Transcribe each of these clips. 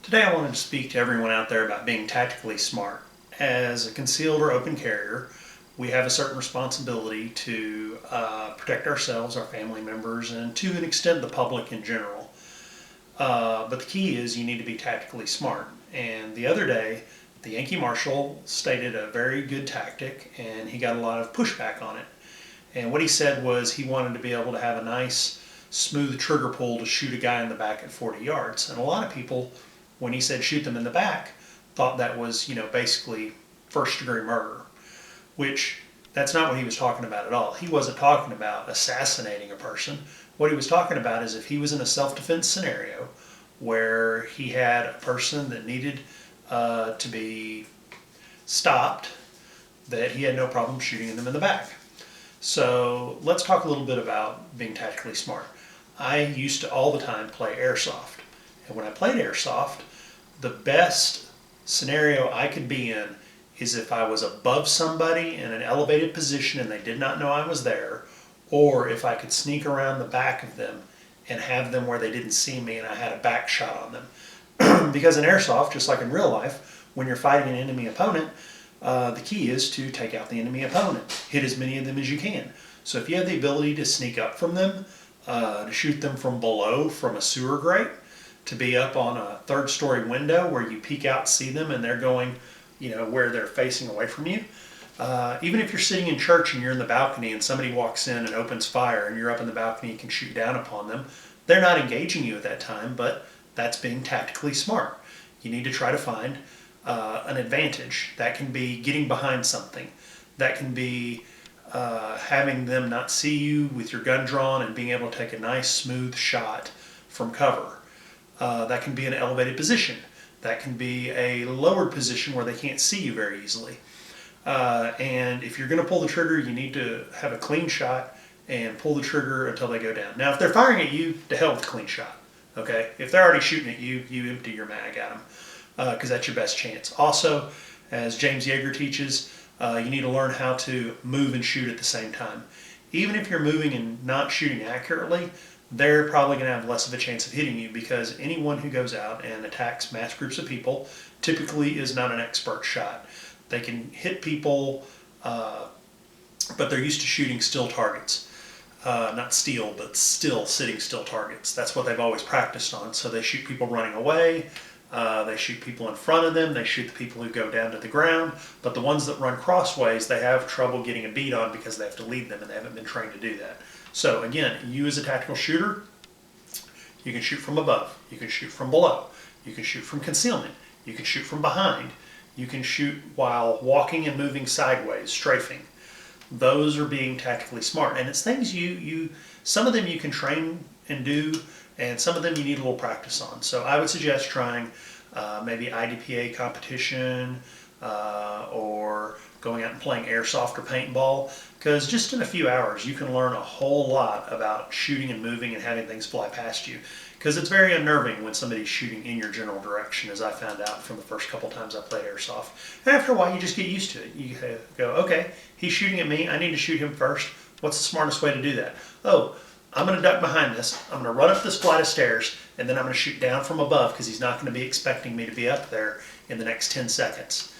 Today I wanted to speak to everyone out there about being tactically smart. As a concealed or open carrier, we have a certain responsibility to protect ourselves, our family members, and to an extent the public in general. But the key is you need to be tactically smart. And the other day, the Yankee Marshal stated a very good tactic, and he got a lot of pushback on it. And what he said was he wanted to be able to have a nice, smooth trigger pull to shoot a guy in the back at 40 yards. And a lot of people, when he said shoot them in the back, thought that was, basically first degree murder, which that's not what he was talking about at all. He wasn't talking about assassinating a person. What he was talking about is if he was in a self-defense scenario where he had a person that needed to be stopped, that he had no problem shooting them in the back. So let's talk a little bit about being tactically smart. I used to all the time play airsoft. And when I played airsoft, the best scenario I could be in is if I was above somebody in an elevated position and they did not know I was there, or if I could sneak around the back of them and have them where they didn't see me and I had a back shot on them. Because in airsoft, just like in real life, when you're fighting an enemy opponent, the key is to take out the enemy opponent. Hit as many of them as you can. So if you have the ability to sneak up from them, to shoot them from below, from a sewer grate, to be up on a third-story window where you peek out, see them, and they're going, where they're facing away from you. Even if you're sitting in church and you're in the balcony and somebody walks in and opens fire and you're up in the balcony, you can shoot down upon them. They're not engaging you at that time, but that's being tactically smart. You need to try to find an advantage. That can be getting behind something. That can be having them not see you with your gun drawn and being able to take a nice smooth shot from cover. That can be an elevated position. That can be a lowered position where they can't see you very easily. And if you're going to pull the trigger, you need to have a clean shot and pull the trigger until they go down. Now, if they're firing at you, to hell with a clean shot. Okay? If they're already shooting at you, you empty your mag at them because that's your best chance. Also, as James Yeager teaches, you need to learn how to move and shoot at the same time. Even if you're moving and not shooting accurately, they're probably going to have less of a chance of hitting you because anyone who goes out and attacks mass groups of people typically is not an expert shot. They can hit people, but they're used to shooting still targets. Not steel, but still sitting still targets. That's what they've always practiced on. So they shoot people running away. They shoot people in front of them. They shoot the people who go down to the ground. But the ones that run crossways, they have trouble getting a beat on because they have to lead them and they haven't been trained to do that. So again, you as a tactical shooter, you can shoot from above. You can shoot from below. You can shoot from concealment. You can shoot from behind. You can shoot while walking and moving sideways, strafing. Those are being tactically smart. And it's things some of them you can train and do, and some of them you need a little practice on. So I would suggest trying maybe IDPA competition or going out and playing airsoft or paintball, because just in a few hours you can learn a whole lot about shooting and moving and having things fly past you, because it's very unnerving when somebody's shooting in your general direction, as I found out from the first couple times I played airsoft. And after a while you just get used to it. You go, okay, he's shooting at me, I need to shoot him first. What's the smartest way to do that? Oh, I'm going to duck behind this, I'm going to run up this flight of stairs, and then I'm going to shoot down from above because he's not going to be expecting me to be up there in the next 10 seconds,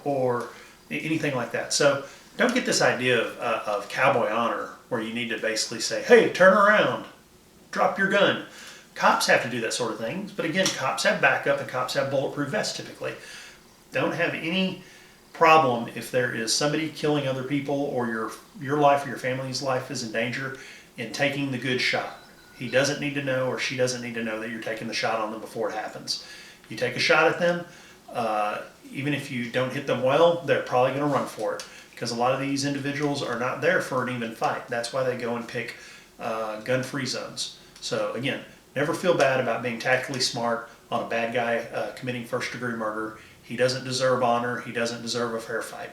or anything like that. So don't get this idea of cowboy honor where you need to basically say, hey, turn around, drop your gun. Cops have to do that sort of thing, but again, cops have backup and cops have bulletproof vests typically. Don't have any problem if there is somebody killing other people or your life or your family's life is in danger in taking the good shot. He doesn't need to know, or she doesn't need to know, that you're taking the shot on them before it happens. You take a shot at them, even if you don't hit them well, they're probably going to run for it, because a lot of these individuals are not there for an even fight. That's why they go and pick gun-free zones. So again, never feel bad about being tactically smart on a bad guy committing first-degree murder. He doesn't deserve honor. He doesn't deserve a fair fight.